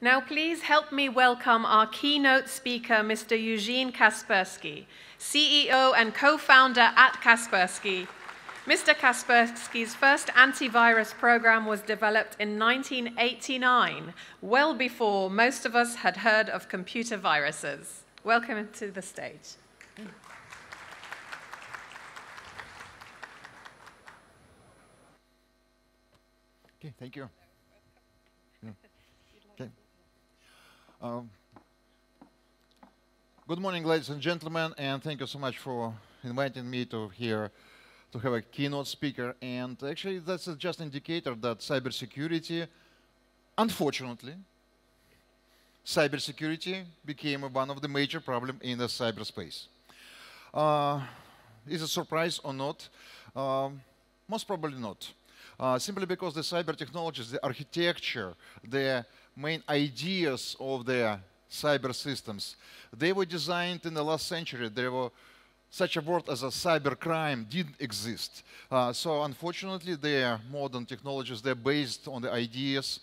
Now please help me welcome our keynote speaker, Mr. Eugene Kaspersky, CEO and co-founder at Kaspersky. Mr. Kaspersky's first antivirus program was developed in 1989, well before most of us had heard of computer viruses. Welcome to the stage. Okay, thank you. Okay. Good morning, ladies and gentlemen, and thank you so much for inviting me to here to have a keynote speaker. And actually, that's just an indicator that cybersecurity, unfortunately, cybersecurity became one of the major problems in the cyberspace. Is it a surprise or not? Most probably not. Simply because the cyber technologies, the architecture, the main ideas of the cyber systems, they were designed in the last century. There were such a word as a cybercrime didn't exist. So unfortunately, their modern technologies, they're based on the ideas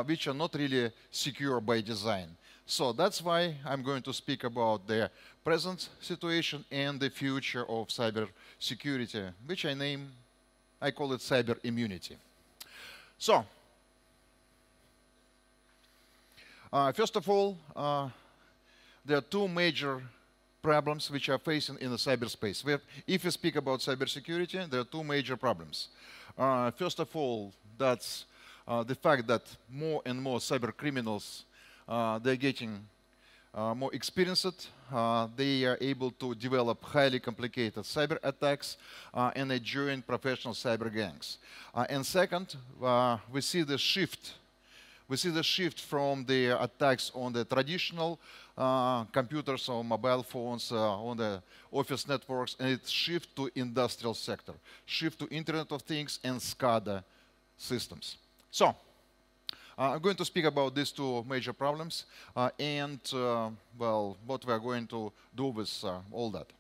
which are not really secure by design. So that's why I'm going to speak about the present situation and the future of cyber security, which I call it cyber immunity. So, first of all, there are two major problems which are facing in the cyberspace. If we speak about cybersecurity, there are two major problems. First of all, that's the fact that more and more cyber criminals, they're getting more experienced. They are able to develop highly complicated cyber attacks and they join professional cyber gangs. And second, we see the shift. We see the shift from the attacks on the traditional computers or mobile phones, on the office networks, and it shift to industrial sector, shift to Internet of Things and SCADA systems. So, I'm going to speak about these two major problems and, well, what we are going to do with all that.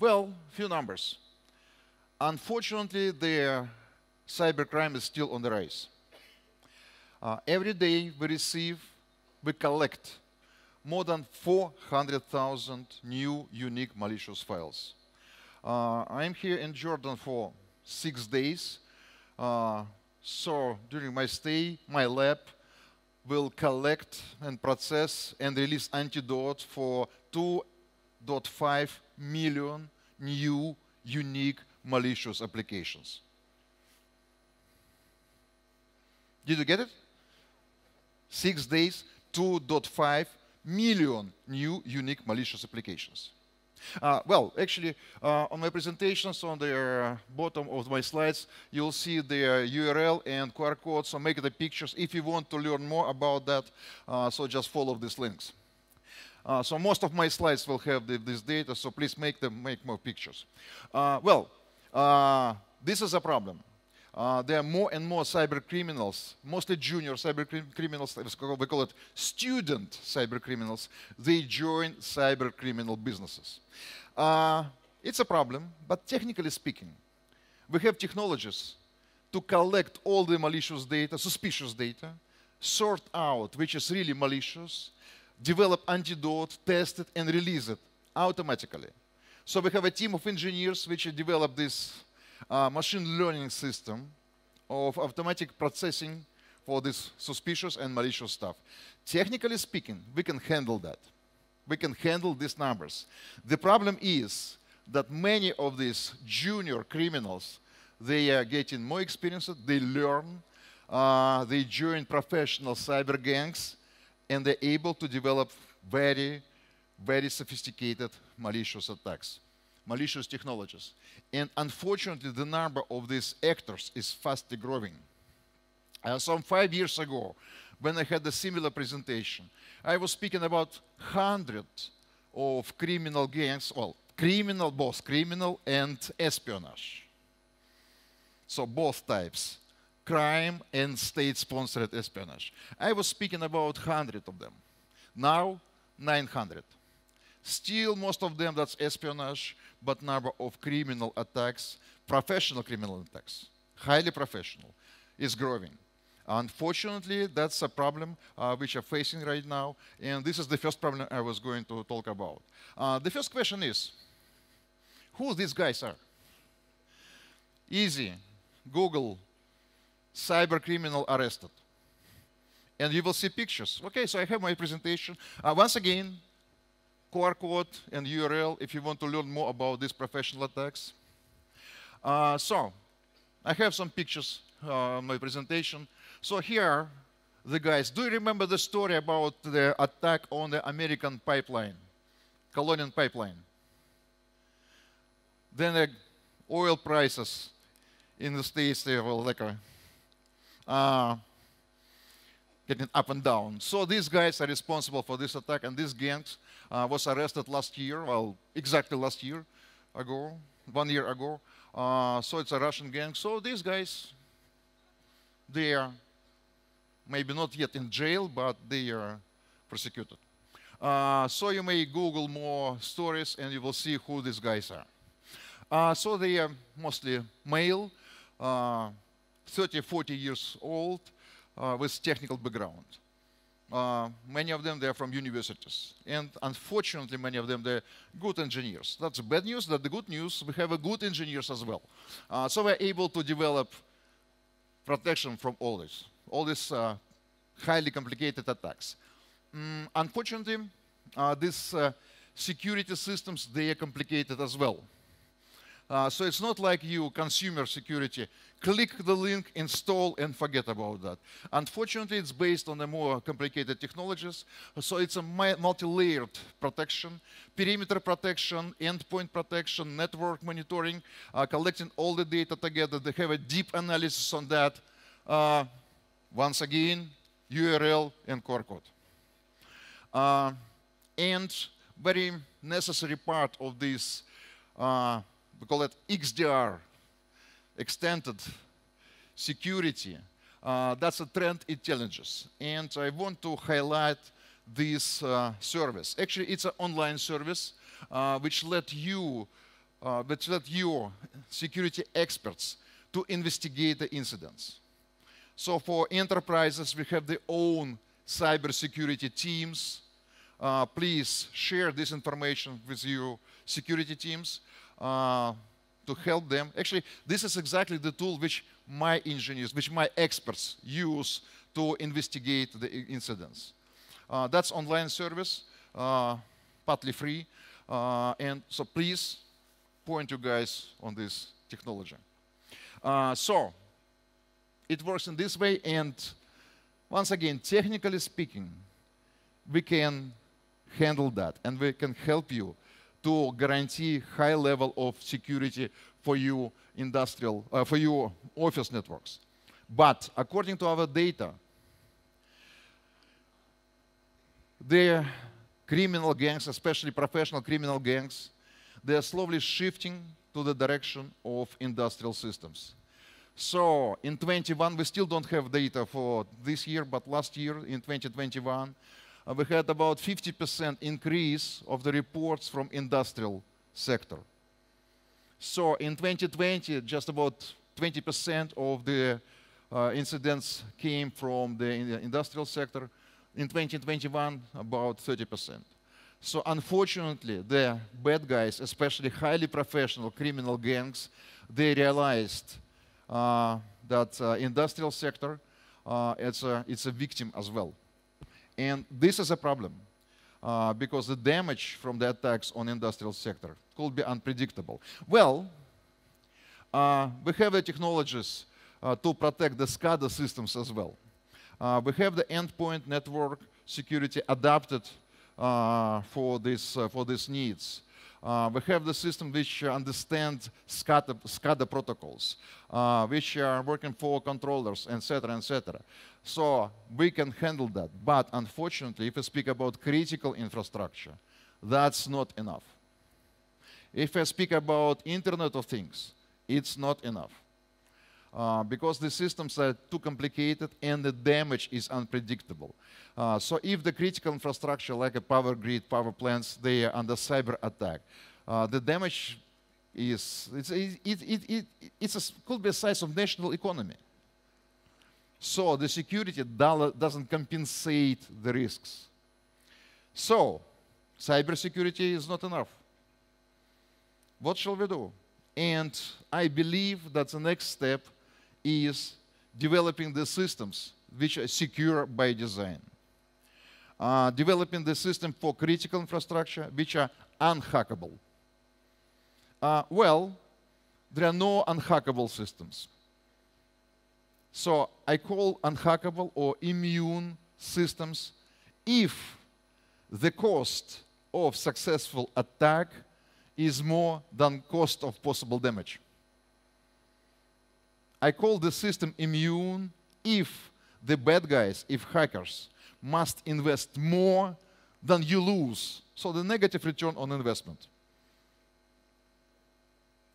Well, few numbers. Unfortunately, the cybercrime is still on the rise. Every day we collect more than 400,000 new unique malicious files. I'm here in Jordan for 6 days. So during my stay, my lab will collect and process and release antidote for 2.5 million new unique malicious applications. Did you get it? 6 days, 2.5 million new unique malicious applications. Well, actually, on my presentations, on the bottom of my slides, you'll see the URL and QR code, so make the pictures if you want to learn more about that, so just follow these links. So most of my slides will have this data, so please make more pictures. Well, this is a problem. There are more and more cyber criminals, mostly junior cyber criminals, we call it student cyber criminals. They join cyber criminal businesses. It's a problem, but technically speaking, we have technologies to collect all the malicious data, suspicious data, sort out which is really malicious, develop antidote, test it, and release it automatically. So we have a team of engineers which develop this machine learning system of automatic processing for this suspicious and malicious stuff. Technically speaking, we can handle that. We can handle these numbers. The problem is that many of these junior criminals, they are getting more experienced, they learn, they join professional cyber gangs, and they're able to develop very, very sophisticated malicious attacks, malicious technologies. And unfortunately, the number of these actors is fastly growing. Some 5 years ago, when I had a similar presentation, I was speaking about hundreds of criminal gangs, well, both criminal and espionage. So both types, crime and state-sponsored espionage. I was speaking about 100 of them. Now, 900. Still, most of them, that's espionage, but number of criminal attacks, professional criminal attacks, highly professional, is growing. Unfortunately, that's a problem which we're facing right now, and this is the first problem I was going to talk about. The first question is, who these guys are? Easy. Google, cyber criminal arrested. And you will see pictures. Okay, so I have my presentation. Once again, QR code and URL if you want to learn more about these professional attacks. So, I have some pictures on my presentation. So here, the guys. Do you remember the story about the attack on the American pipeline, Colonial Pipeline? Then the oil prices in the States, they were like getting up and down. So these guys are responsible for this attack, and this gang was arrested last year, well, exactly last year ago, 1 year ago. So it's a Russian gang. So these guys, they are maybe not yet in jail, but they are prosecuted. So you may Google more stories, and you will see who these guys are. So they are mostly male, 30, 40 years old, with technical background. Many of them, they're from universities. And unfortunately, many of them, they're good engineers. That's the bad news. That's the good news. We have good engineers as well. So we're able to develop protection from all these highly complicated attacks. Unfortunately, these security systems, they are complicated as well. So it's not like you, consumer security, click the link, install, and forget about that. Unfortunately, it's based on the more complicated technologies. So it's a multi-layered protection, perimeter protection, endpoint protection, network monitoring, collecting all the data together. They have a deep analysis on that. Once again, URL and QR code. And very necessary part of this, we call it XDR, extended security. That's a trend intelligence. And I want to highlight this service. Actually, it's an online service which let your security experts to investigate the incidents. So for enterprises, we have their own cybersecurity teams. Please share this information with your security teams to help them. Actually, this is exactly the tool which my engineers, which my experts use to investigate the incidents. That's online service, partly free. And so please point you guys on this technology. So it works in this way. And once again, technically speaking, we can handle that. And we can help you to guarantee high level of security for your industrial, for your office networks. But according to our data, the criminal gangs, especially professional criminal gangs, they are slowly shifting to the direction of industrial systems. So in 21, we still don't have data for this year, but last year in 2021, we had about 50% increase of the reports from industrial sector. So in 2020, just about 20% of the incidents came from the industrial sector. In 2021, about 30%. So unfortunately, the bad guys, especially highly professional criminal gangs, they realized that industrial sector, it's a victim as well. And this is a problem because the damage from the attacks on industrial sector could be unpredictable. Well, we have the technologies to protect the SCADA systems as well. We have the endpoint network security adapted for these needs. We have the system which understands SCADA protocols, which are working for controllers, etc., etc. So we can handle that. But unfortunately, if we speak about critical infrastructure, that's not enough. If I speak about Internet of Things, it's not enough. Because the systems are too complicated and the damage is unpredictable. So if the critical infrastructure like a power grid, power plants, they are under cyber attack, the damage is, could be the size of national economy. So the security doesn't compensate the risks. So cybersecurity is not enough. What shall we do? And I believe that the next step is developing the systems which are secure by design. Developing the system for critical infrastructure which are unhackable. Well, there are no unhackable systems. So I call unhackable or immune systems if the cost of successful attack is more than cost of possible damage. I call the system immune if the bad guys, if hackers, must invest more than you lose. So the negative return on investment.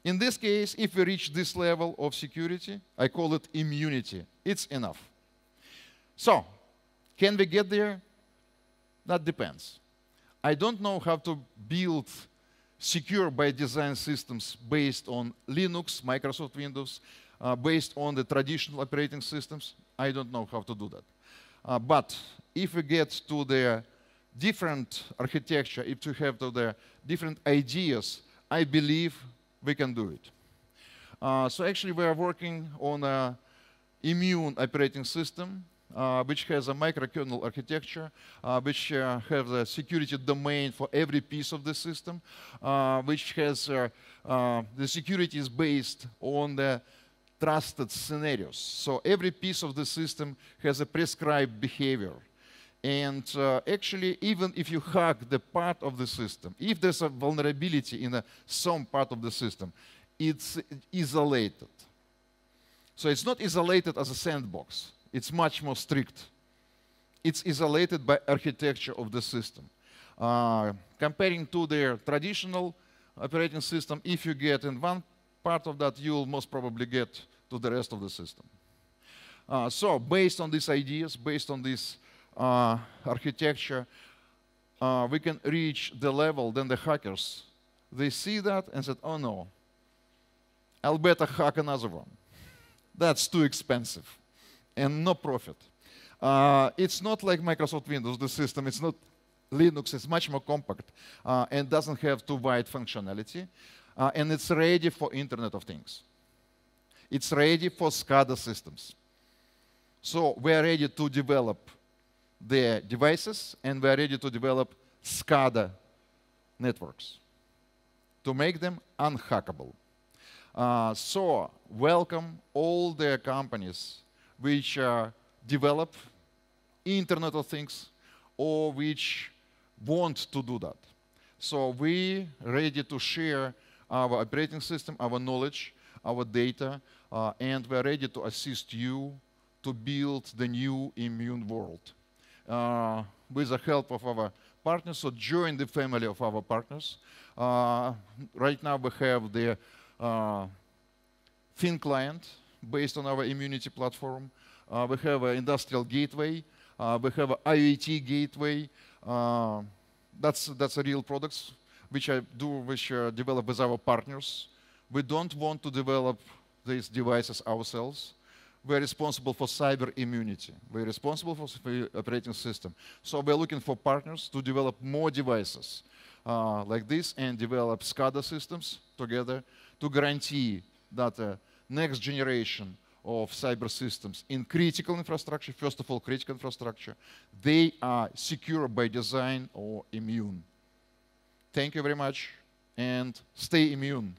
In this case, if we reach this level of security, I call it immunity. It's enough. So, can we get there? That depends. I don't know how to build secure by design systems based on Linux, Microsoft Windows, based on the traditional operating systems. I don't know how to do that. But if we get to the different architecture, if we have to the different ideas, I believe we can do it. So actually we are working on an immune operating system which has a microkernel architecture, which has a security domain for every piece of the system, which has the security is based on the trusted scenarios. So every piece of the system has a prescribed behavior. And actually, even if you hack the part of the system, if there's a vulnerability in some part of the system, it's isolated. So it's not isolated as a sandbox. It's much more strict. It's isolated by architecture of the system. Comparing to their traditional operating system, if you get in one part of that, you'll most probably get to the rest of the system. So based on these ideas, based on this architecture, we can reach the level, then the hackers, they see that and said, oh no, I'll better hack another one. That's too expensive and no profit. It's not like Microsoft Windows, the system, it's not Linux, it's much more compact and doesn't have too wide functionality. And it's ready for Internet of Things. It's ready for SCADA systems. So we're ready to develop the devices, and we're ready to develop SCADA networks to make them unhackable. So welcome all the companies which develop Internet of Things or which want to do that. So we're ready to share our operating system, our knowledge, our data, and we're ready to assist you to build the new immune world. With the help of our partners, so join the family of our partners. Right now we have the thin client based on our immunity platform. We have an industrial gateway. We have an IoT gateway. That's a real products which develop with our partners. We don't want to develop these devices ourselves. We're responsible for cyber immunity. We're responsible for the operating system. So we're looking for partners to develop more devices like this and develop SCADA systems together to guarantee that the next generation of cyber systems in critical infrastructure, first of all, critical infrastructure, they are secure by design or immune. Thank you very much, and stay immune.